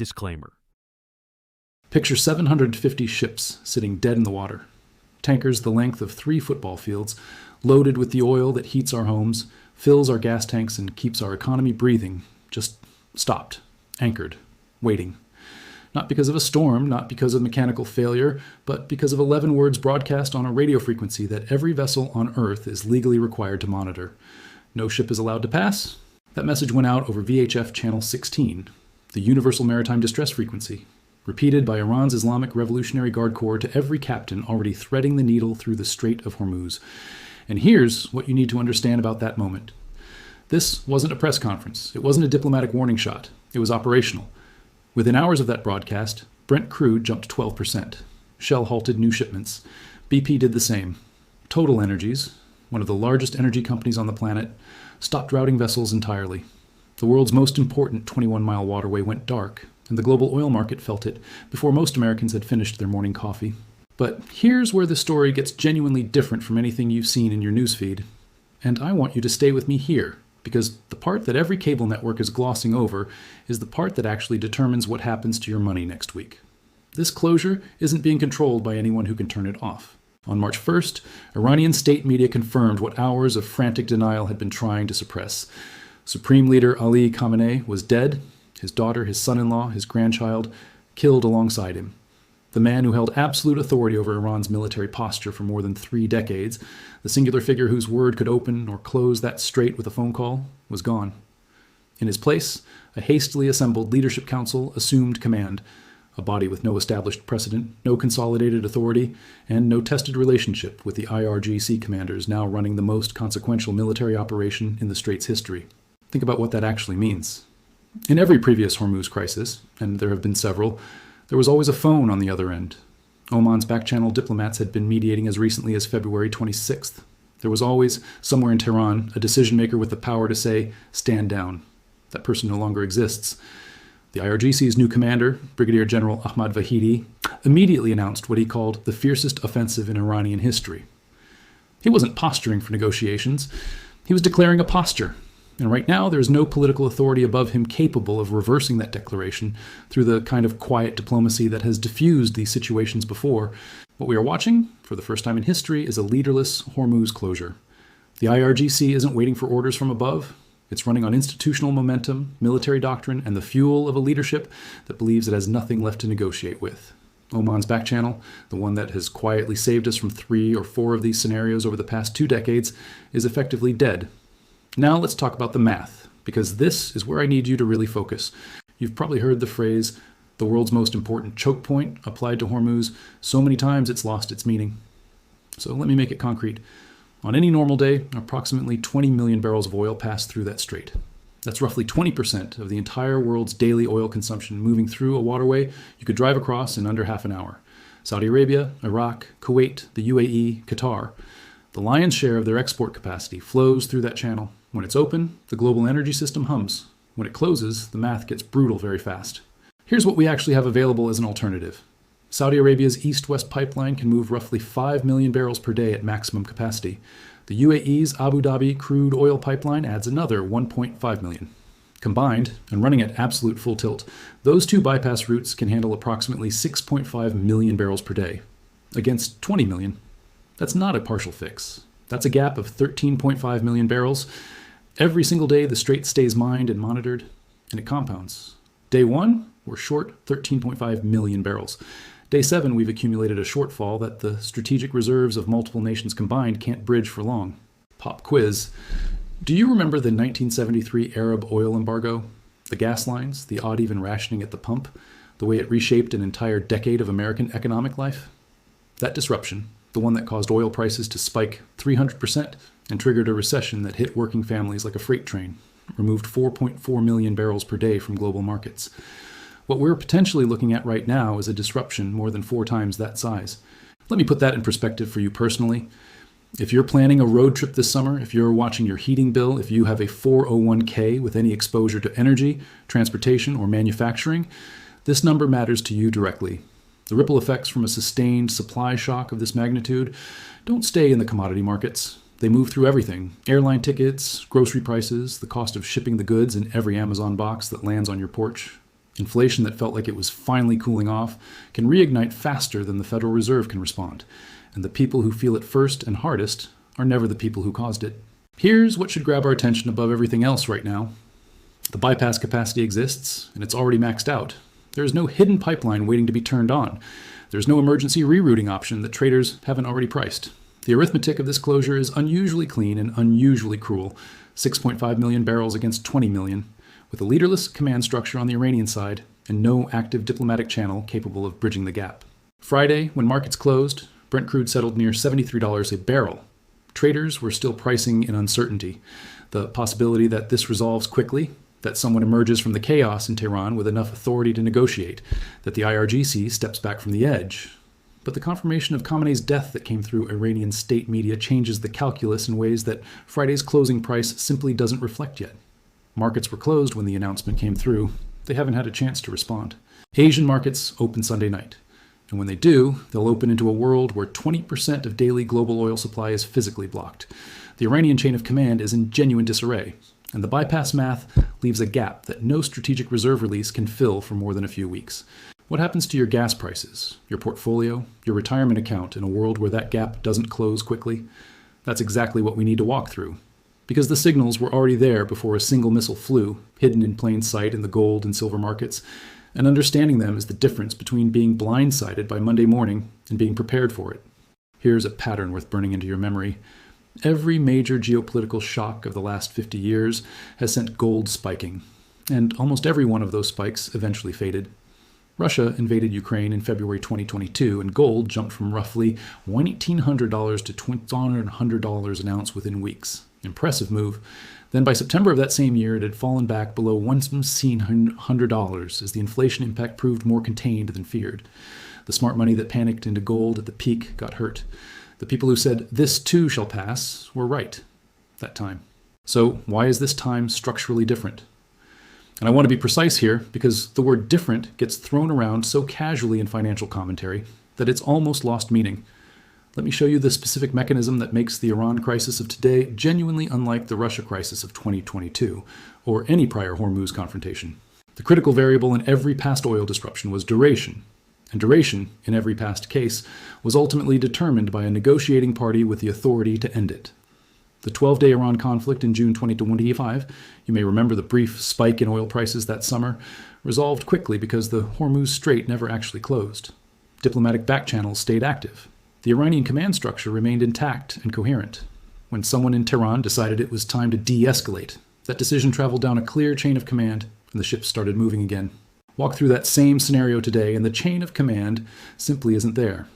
Disclaimer. Picture 750 ships sitting dead in the water. Tankers the length of 3 football fields, loaded with the oil that heats our homes, fills our gas tanks, and keeps our economy breathing. Just stopped, anchored, waiting. Not because of a storm, not because of mechanical failure, but because of 11 words broadcast on a radio frequency that every vessel on Earth is legally required to monitor. No ship is allowed to pass. That message went out over VHF Channel 16, the Universal Maritime Distress Frequency, repeated by Iran's Islamic Revolutionary Guard Corps to every captain already threading the needle through the Strait of Hormuz. And here's what you need to understand about that moment. This wasn't a press conference. It wasn't a diplomatic warning shot. It was operational. Within hours of that broadcast, Brent crude jumped 12%. Shell halted new shipments. BP did the same. Total Energies, one of the largest energy companies on the planet, stopped routing vessels entirely. The world's most important 21-mile waterway went dark, and the global oil market felt it before most Americans had finished their morning coffee. But here's where the story gets genuinely different from anything you've seen in your newsfeed. And I want you to stay with me here, because the part that every cable network is glossing over is the part that actually determines what happens to your money next week. This closure isn't being controlled by anyone who can turn it off. On March 1st, Iranian state media confirmed what hours of frantic denial had been trying to suppress. Supreme Leader Ali Khamenei was dead, his daughter, his son-in-law, his grandchild, killed alongside him. The man who held absolute authority over Iran's military posture for more than 3 decades, the singular figure whose word could open or close that strait with a phone call, was gone. In his place, a hastily assembled leadership council assumed command, a body with no established precedent, no consolidated authority, and no tested relationship with the IRGC commanders now running the most consequential military operation in the strait's history. Think about what that actually means. In every previous Hormuz crisis, and there have been several, there was always a phone on the other end. Oman's back-channel diplomats had been mediating as recently as February 26th. There was always, somewhere in Tehran, a decision-maker with the power to say, "Stand down." That person no longer exists. The IRGC's new commander, Brigadier General Ahmad Vahidi, immediately announced what he called the fiercest offensive in Iranian history. He wasn't posturing for negotiations. He was declaring a posture. And right now, there is no political authority above him capable of reversing that declaration through the kind of quiet diplomacy that has diffused these situations before. What we are watching, for the first time in history, is a leaderless Hormuz closure. The IRGC isn't waiting for orders from above. It's running on institutional momentum, military doctrine, and the fuel of a leadership that believes it has nothing left to negotiate with. Oman's back channel, the one that has quietly saved us from 3 or 4 of these scenarios over the past 2 decades, is effectively dead. Now let's talk about the math, because this is where I need you to really focus. You've probably heard the phrase, the world's most important choke point, applied to Hormuz so many times it's lost its meaning. So let me make it concrete. On any normal day, approximately 20 million barrels of oil pass through that strait. That's roughly 20% of the entire world's daily oil consumption moving through a waterway you could drive across in under half an hour. Saudi Arabia, Iraq, Kuwait, the UAE, Qatar. The lion's share of their export capacity flows through that channel. When it's open, the global energy system hums. When it closes, the math gets brutal very fast. Here's what we actually have available as an alternative. Saudi Arabia's east-west pipeline can move roughly 5 million barrels per day at maximum capacity. The UAE's Abu Dhabi crude oil pipeline adds another 1.5 million. Combined, and running at absolute full tilt, those 2 bypass routes can handle approximately 6.5 million barrels per day. Against 20 million. That's not a partial fix. That's a gap of 13.5 million barrels. Every single day, the strait stays mined and monitored, and it compounds. Day 1, we're short 13.5 million barrels. Day 7, we've accumulated a shortfall that the strategic reserves of multiple nations combined can't bridge for long. Pop quiz. Do you remember the 1973 Arab oil embargo? The gas lines, the odd-even rationing at the pump, the way it reshaped an entire decade of American economic life? That disruption, the one that caused oil prices to spike 300% and triggered a recession that hit working families like a freight train, removed 4.4 million barrels per day from global markets. What we're potentially looking at right now is a disruption more than 4 times that size. Let me put that in perspective for you personally. If you're planning a road trip this summer, if you're watching your heating bill, if you have a 401k with any exposure to energy, transportation, or manufacturing, this number matters to you directly. The ripple effects from a sustained supply shock of this magnitude don't stay in the commodity markets. They move through everything. Airline tickets, grocery prices, the cost of shipping the goods in every Amazon box that lands on your porch. Inflation that felt like it was finally cooling off can reignite faster than the Federal Reserve can respond, and the people who feel it first and hardest are never the people who caused it. Here's what should grab our attention above everything else right now. The bypass capacity exists, and it's already maxed out. There is no hidden pipeline waiting to be turned on. There's no emergency rerouting option that traders haven't already priced. The arithmetic of this closure is unusually clean and unusually cruel. 6.5 million barrels against 20 million, with a leaderless command structure on the Iranian side and no active diplomatic channel capable of bridging the gap. Friday, when markets closed, Brent crude settled near $73 a barrel. Traders were still pricing in uncertainty, the possibility that this resolves quickly, that someone emerges from the chaos in Tehran with enough authority to negotiate, that the IRGC steps back from the edge. But the confirmation of Khamenei's death that came through Iranian state media changes the calculus in ways that Friday's closing price simply doesn't reflect yet. Markets were closed when the announcement came through. They haven't had a chance to respond. Asian markets open Sunday night. And when they do, they'll open into a world where 20% of daily global oil supply is physically blocked. The Iranian chain of command is in genuine disarray, and the bypass math leaves a gap that no strategic reserve release can fill for more than a few weeks. What happens to your gas prices, your portfolio, your retirement account in a world where that gap doesn't close quickly? That's exactly what we need to walk through. Because the signals were already there before a single missile flew, hidden in plain sight in the gold and silver markets, and understanding them is the difference between being blindsided by Monday morning and being prepared for it. Here's a pattern worth burning into your memory. Every major geopolitical shock of the last 50 years has sent gold spiking, and almost every one of those spikes eventually faded. Russia invaded Ukraine in February 2022, and gold jumped from roughly $1,900 to $2,100 an ounce within weeks. Impressive move. Then by September of that same year, it had fallen back below $1,100 as the inflation impact proved more contained than feared. The smart money that panicked into gold at the peak got hurt. The people who said, "This too shall pass," were right that time. So why is this time structurally different? And I want to be precise here because the word different gets thrown around so casually in financial commentary that it's almost lost meaning. Let me show you the specific mechanism that makes the Iran crisis of today genuinely unlike the Russia crisis of 2022, or any prior Hormuz confrontation. The critical variable in every past oil disruption was duration, and duration, in every past case, was ultimately determined by a negotiating party with the authority to end it. The 12-day Iran conflict in June 2025, you may remember the brief spike in oil prices that summer, resolved quickly because the Hormuz Strait never actually closed. Diplomatic back channels stayed active. The Iranian command structure remained intact and coherent. When someone in Tehran decided it was time to de-escalate, that decision traveled down a clear chain of command, and the ships started moving again. Walk through that same scenario today, and the chain of command simply isn't there.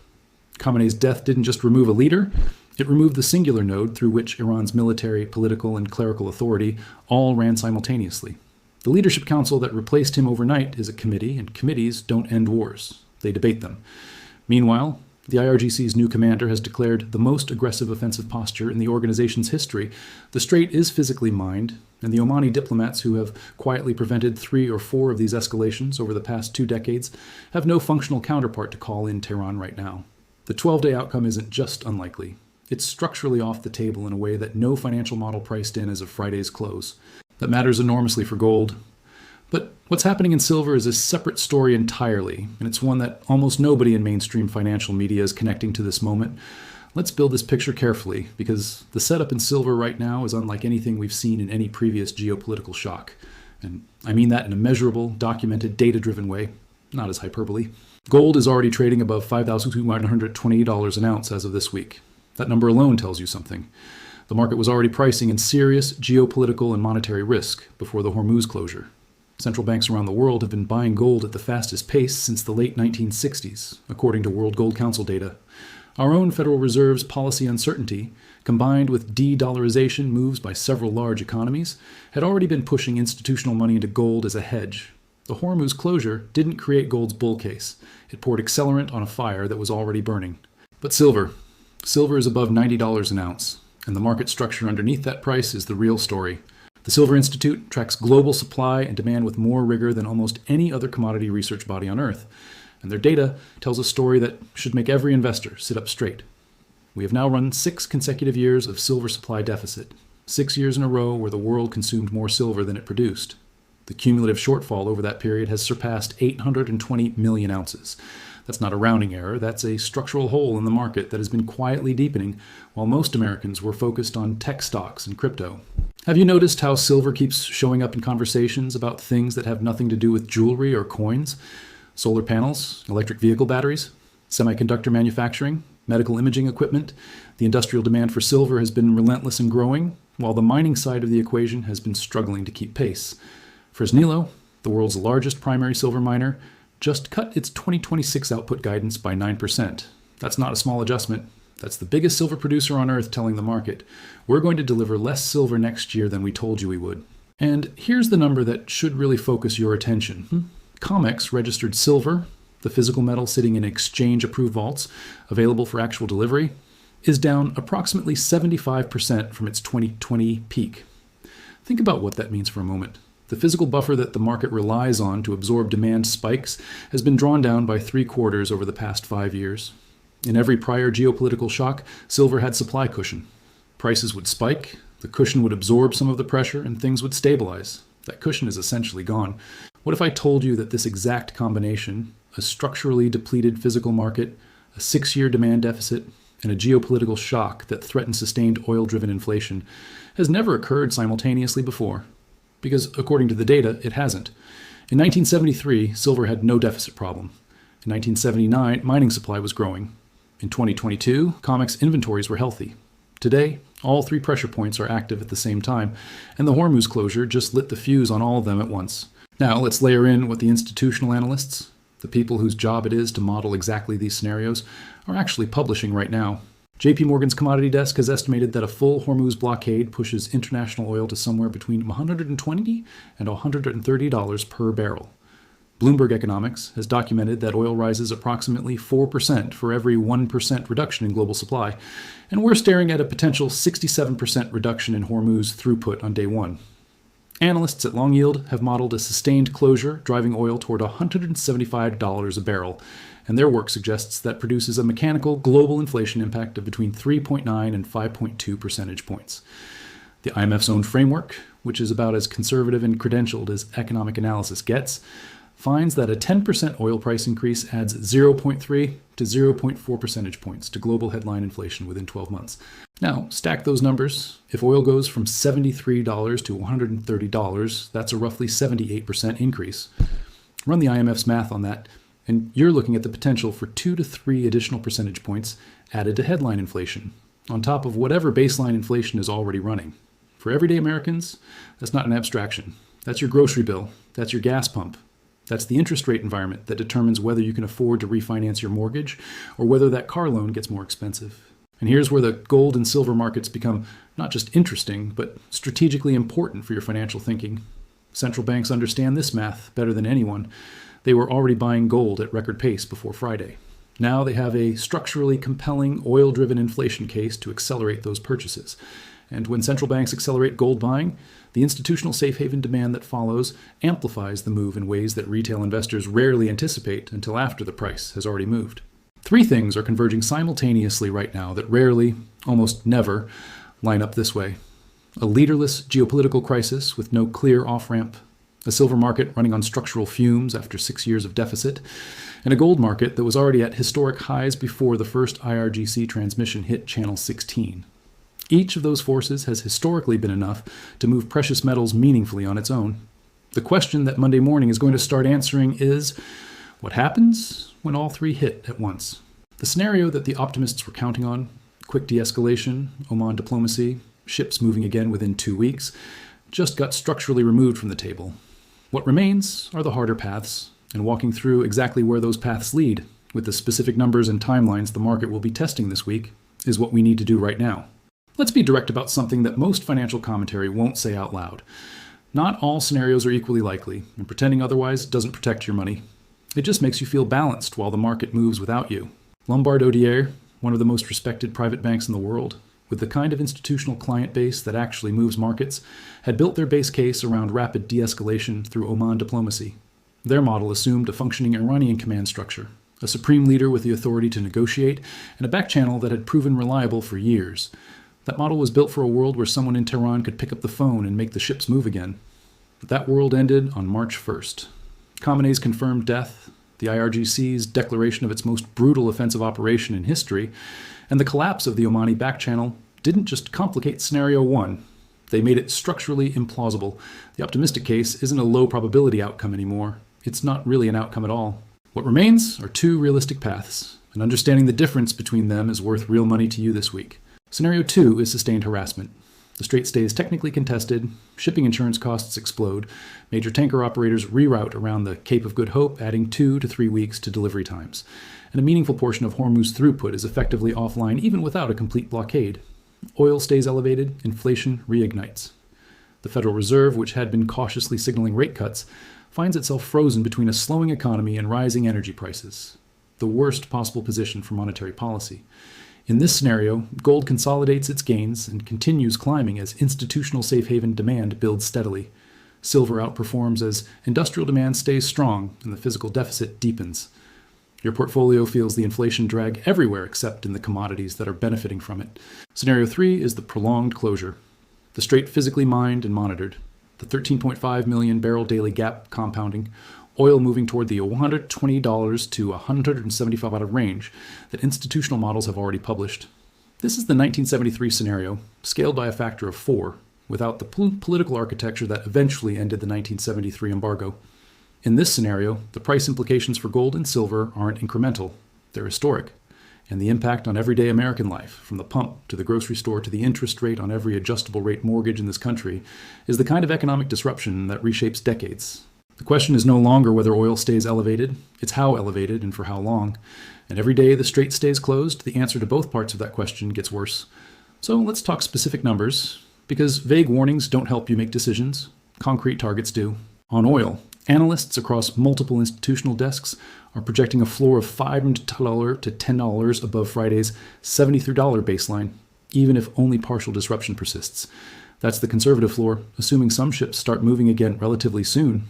Khamenei's death didn't just remove a leader, it removed the singular node through which Iran's military, political, and clerical authority all ran simultaneously. The Leadership Council that replaced him overnight is a committee, and committees don't end wars. They debate them. Meanwhile, the IRGC's new commander has declared the most aggressive offensive posture in the organization's history. The strait is physically mined, and the Omani diplomats who have quietly prevented 3 or 4 of these escalations over the past 2 decades have no functional counterpart to call in Tehran right now. The 12-day outcome isn't just unlikely. It's structurally off the table in a way that no financial model priced in as of Friday's close. That matters enormously for gold. But what's happening in silver is a separate story entirely, and it's one that almost nobody in mainstream financial media is connecting to this moment. Let's build this picture carefully, because the setup in silver right now is unlike anything we've seen in any previous geopolitical shock. And I mean that in a measurable, documented, data-driven way, not as hyperbole. Gold is already trading above $5,220 an ounce as of this week. That number alone tells you something. The market was already pricing in serious geopolitical and monetary risk before the Hormuz closure. Central banks around the world have been buying gold at the fastest pace since the late 1960s, according to World Gold Council data. Our own Federal Reserve's policy uncertainty, combined with de-dollarization moves by several large economies, had already been pushing institutional money into gold as a hedge. The Hormuz closure didn't create gold's bull case. It poured accelerant on a fire that was already burning. But silver is above $90 an ounce, and the market structure underneath that price is the real story. The Silver Institute tracks global supply and demand with more rigor than almost any other commodity research body on Earth, and their data tells a story that should make every investor sit up straight. We have now run 6 consecutive years of silver supply deficit, 6 years in a row where the world consumed more silver than it produced. The cumulative shortfall over that period has surpassed 820 million ounces. That's not a rounding error, that's a structural hole in the market that has been quietly deepening while most Americans were focused on tech stocks and crypto. Have you noticed how silver keeps showing up in conversations about things that have nothing to do with jewelry or coins? Solar panels, electric vehicle batteries, semiconductor manufacturing, medical imaging equipment. The industrial demand for silver has been relentless and growing, while the mining side of the equation has been struggling to keep pace. Fresnillo, the world's largest primary silver miner, just cut its 2026 output guidance by 9%. That's not a small adjustment. That's the biggest silver producer on Earth telling the market, we're going to deliver less silver next year than we told you we would. And here's the number that should really focus your attention. COMEX registered silver, the physical metal sitting in exchange-approved vaults, available for actual delivery, is down approximately 75% from its 2020 peak. Think about what that means for a moment. The physical buffer that the market relies on to absorb demand spikes has been drawn down by 3/4 over the past 5 years. In every prior geopolitical shock, silver had supply cushion. Prices would spike, the cushion would absorb some of the pressure, and things would stabilize. That cushion is essentially gone. What if I told you that this exact combination, a structurally depleted physical market, a 6-year demand deficit, and a geopolitical shock that threatens sustained oil-driven inflation, has never occurred simultaneously before? Because according to the data, it hasn't. In 1973, silver had no deficit problem. In 1979, mining supply was growing. In 2022, COMEX inventories were healthy. Today, all 3 pressure points are active at the same time, and the Hormuz closure just lit the fuse on all of them at once. Now, let's layer in what the institutional analysts, the people whose job it is to model exactly these scenarios, are actually publishing right now. JP Morgan's commodity desk has estimated that a full Hormuz blockade pushes international oil to somewhere between $120 and $130 per barrel. Bloomberg Economics has documented that oil rises approximately 4% for every 1% reduction in global supply, and we're staring at a potential 67% reduction in Hormuz throughput on day one. Analysts at Long Yield have modeled a sustained closure driving oil toward $175 a barrel, and their work suggests that produces a mechanical global inflation impact of between 3.9 and 5.2 percentage points. The IMF's own framework, which is about as conservative and credentialed as economic analysis gets, finds that a 10% oil price increase adds 0.3 to 0.4 percentage points to global headline inflation within 12 months. Now, stack those numbers. If oil goes from $73 to $130, that's a roughly 78% increase. Run the IMF's math on that, and you're looking at the potential for 2 to 3 additional percentage points added to headline inflation, on top of whatever baseline inflation is already running. For everyday Americans, that's not an abstraction. That's your grocery bill. That's your gas pump. That's the interest rate environment that determines whether you can afford to refinance your mortgage or whether that car loan gets more expensive. And here's where the gold and silver markets become not just interesting, but strategically important for your financial thinking. Central banks understand this math better than anyone. They were already buying gold at record pace before Friday. Now they have a structurally compelling oil-driven inflation case to accelerate those purchases. And when central banks accelerate gold buying, the institutional safe haven demand that follows amplifies the move in ways that retail investors rarely anticipate until after the price has already moved. 3 things are converging simultaneously right now that rarely, almost never, line up this way. A leaderless geopolitical crisis with no clear off-ramp, a silver market running on structural fumes after 6 years of deficit, and a gold market that was already at historic highs before the first IRGC transmission hit Channel 16. Each of those forces has historically been enough to move precious metals meaningfully on its own. The question that Monday morning is going to start answering is, what happens when all 3 hit at once? The scenario that the optimists were counting on, quick de-escalation, Oman diplomacy, ships moving again within 2 weeks, just got structurally removed from the table. What remains are the harder paths, and walking through exactly where those paths lead, with the specific numbers and timelines the market will be testing this week, is what we need to do right now. Let's be direct about something that most financial commentary won't say out loud. Not all scenarios are equally likely, and pretending otherwise doesn't protect your money. It just makes you feel balanced while the market moves without you. Lombard Odier, one of the most respected private banks in the world, with the kind of institutional client base that actually moves markets, had built their base case around rapid de-escalation through Oman diplomacy. Their model assumed a functioning Iranian command structure, a supreme leader with the authority to negotiate, and a back channel that had proven reliable for years. That model was built for a world where someone in Tehran could pick up the phone and make the ships move again. But that world ended on March 1st. Khamenei's confirmed death, the IRGC's declaration of its most brutal offensive operation in history, and the collapse of the Omani back channel didn't just complicate scenario 1. They made it structurally implausible. The optimistic case isn't a low probability outcome anymore. It's not really an outcome at all. What remains are 2 realistic paths, and understanding the difference between them is worth real money to you this week. Scenario 2 is sustained harassment. The strait stays technically contested, shipping insurance costs explode, major tanker operators reroute around the Cape of Good Hope, adding 2 to 3 weeks to delivery times, and a meaningful portion of Hormuz throughput is effectively offline even without a complete blockade. Oil stays elevated, inflation reignites. The Federal Reserve, which had been cautiously signaling rate cuts, finds itself frozen between a slowing economy and rising energy prices. The worst possible position for monetary policy. In this scenario, gold consolidates its gains and continues climbing as institutional safe haven demand builds steadily. Silver outperforms as industrial demand stays strong and the physical deficit deepens. Your portfolio feels the inflation drag everywhere except in the commodities that are benefiting from it. Scenario 3 is the prolonged closure. The strait physically mined and monitored. The 13.5 million barrel daily gap compounding. Oil moving toward the $120 to $175 range that institutional models have already published. This is the 1973 scenario, scaled by a factor of 4, without the political architecture that eventually ended the 1973 embargo. In this scenario, the price implications for gold and silver aren't incremental, they're historic. And the impact on everyday American life, from the pump to the grocery store to the interest rate on every adjustable rate mortgage in this country, is the kind of economic disruption that reshapes decades. The question is no longer whether oil stays elevated, it's how elevated and for how long. And every day the strait stays closed, the answer to both parts of that question gets worse. So let's talk specific numbers, because vague warnings don't help you make decisions. Concrete targets do. On oil, analysts across multiple institutional desks are projecting a floor of $5 to $10 above Friday's $73 baseline, even if only partial disruption persists. That's the conservative floor, assuming some ships start moving again relatively soon.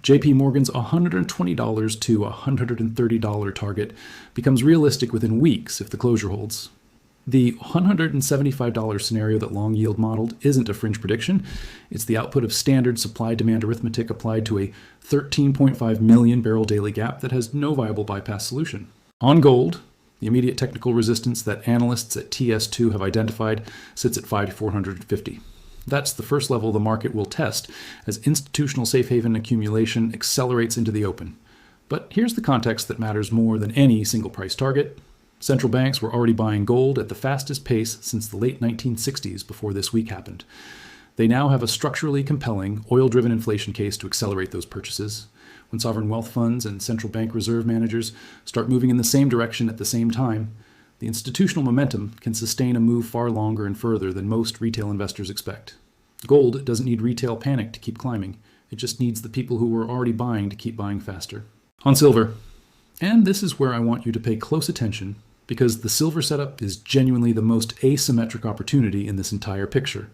JP Morgan's $120 to $130 target becomes realistic within weeks if the closure holds. The $175 scenario that long yield modeled isn't a fringe prediction. It's the output of standard supply-demand arithmetic applied to a 13.5 million barrel daily gap that has no viable bypass solution. On gold, the immediate technical resistance that analysts at TS2 have identified sits at 5,450. That's the first level the market will test as institutional safe haven accumulation accelerates into the open. But here's the context that matters more than any single price target. Central banks were already buying gold at the fastest pace since the late 1960s before this week happened. They now have a structurally compelling, oil-driven inflation case to accelerate those purchases. When sovereign wealth funds and central bank reserve managers start moving in the same direction at the same time, the institutional momentum can sustain a move far longer and further than most retail investors expect. Gold doesn't need retail panic to keep climbing. It just needs the people who were already buying to keep buying faster. On silver, and this is where I want you to pay close attention, because the silver setup is genuinely the most asymmetric opportunity in this entire picture.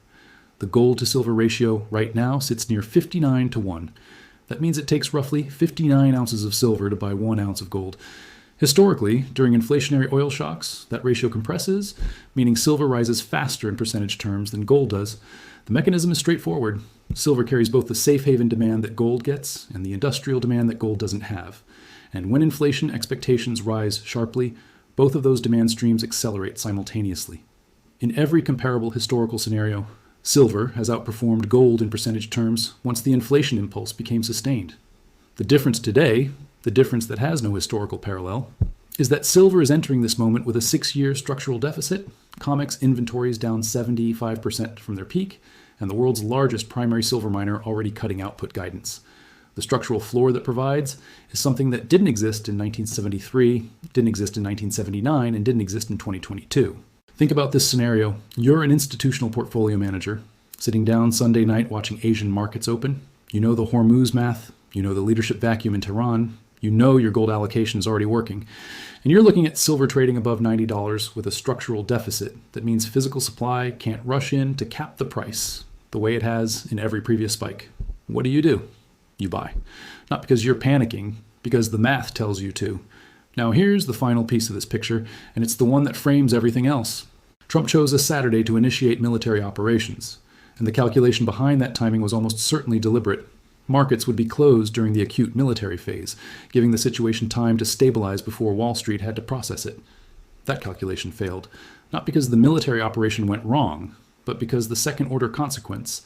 The gold to silver ratio right now sits near 59 to 1. That means it takes roughly 59 ounces of silver to buy 1 ounce of gold. Historically, during inflationary oil shocks, that ratio compresses, meaning silver rises faster in percentage terms than gold does. The mechanism is straightforward. Silver carries both the safe haven demand that gold gets and the industrial demand that gold doesn't have. And when inflation expectations rise sharply, both of those demand streams accelerate simultaneously. In every comparable historical scenario, silver has outperformed gold in percentage terms once the inflation impulse became sustained. The difference today, the difference that has no historical parallel, is that silver is entering this moment with a 6-year structural deficit, COMEX inventories down 75% from their peak, and the world's largest primary silver miner already cutting output guidance. The structural floor that provides is something that didn't exist in 1973, didn't exist in 1979, and didn't exist in 2022. Think about this scenario. You're an institutional portfolio manager, sitting down Sunday night watching Asian markets open. You know the Hormuz math, you know the leadership vacuum in Tehran, you know your gold allocation is already working. And you're looking at silver trading above $90 with a structural deficit that means physical supply can't rush in to cap the price the way it has in every previous spike. What do? You buy. Not because you're panicking, because the math tells you to. Now here's the final piece of this picture, and it's the one that frames everything else. Trump chose a Saturday to initiate military operations, and the calculation behind that timing was almost certainly deliberate. Markets would be closed during the acute military phase, giving the situation time to stabilize before Wall Street had to process it. That calculation failed, not because the military operation went wrong, but because the second-order consequence,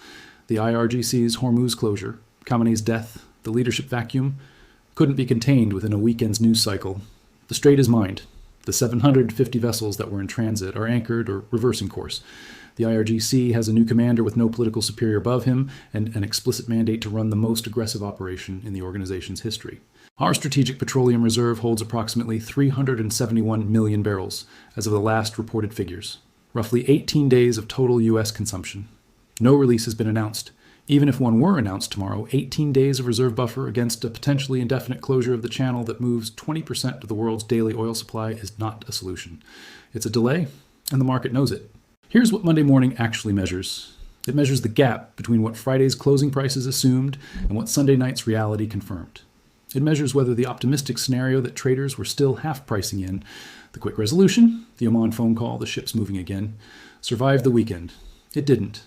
the IRGC's Hormuz closure, Khamenei's death, the leadership vacuum, couldn't be contained within a weekend's news cycle. The strait is mined. The 750 vessels that were in transit are anchored or reversing course. The IRGC has a new commander with no political superior above him and an explicit mandate to run the most aggressive operation in the organization's history. Our strategic petroleum reserve holds approximately 371 million barrels as of the last reported figures, roughly 18 days of total U.S. consumption. No release has been announced. Even if one were announced tomorrow, 18 days of reserve buffer against a potentially indefinite closure of the channel that moves 20% of the world's daily oil supply is not a solution. It's a delay, and the market knows it. Here's what Monday morning actually measures. It measures the gap between what Friday's closing prices assumed and what Sunday night's reality confirmed. It measures whether the optimistic scenario that traders were still half pricing in, the quick resolution, the Oman phone call, the ships moving again, survived the weekend. It didn't.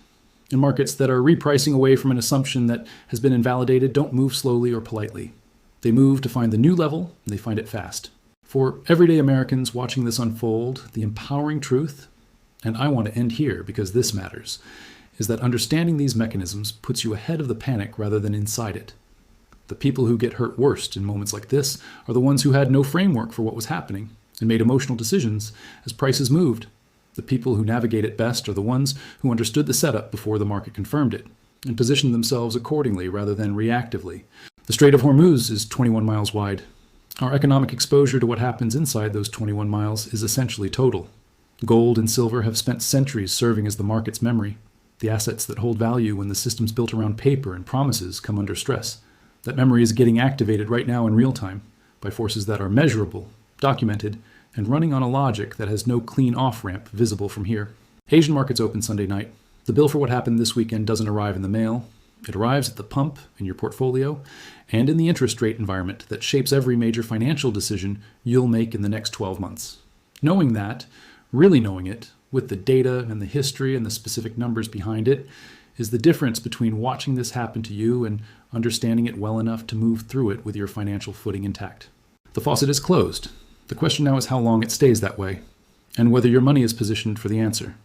And markets that are repricing away from an assumption that has been invalidated don't move slowly or politely. They move to find the new level, and they find it fast. For everyday Americans watching this unfold, the empowering truth, and I want to end here because this matters, is that understanding these mechanisms puts you ahead of the panic rather than inside it. The people who get hurt worst in moments like this are the ones who had no framework for what was happening and made emotional decisions as prices moved. The people who navigate it best are the ones who understood the setup before the market confirmed it and positioned themselves accordingly rather than reactively. The Strait of Hormuz is 21 miles wide. Our economic exposure to what happens inside those 21 miles is essentially total. Gold and silver have spent centuries serving as the market's memory, the assets that hold value when the systems built around paper and promises come under stress. That memory is getting activated right now in real time by forces that are measurable, documented, and running on a logic that has no clean off-ramp visible from here. Asian markets open Sunday night. The bill for what happened this weekend doesn't arrive in the mail. It arrives at the pump, in your portfolio, and in the interest rate environment that shapes every major financial decision you'll make in the next 12 months. Knowing that, really knowing it, with the data and the history and the specific numbers behind it, is the difference between watching this happen to you and understanding it well enough to move through it with your financial footing intact. The faucet is closed. The question now is how long it stays that way, and whether your money is positioned for the answer.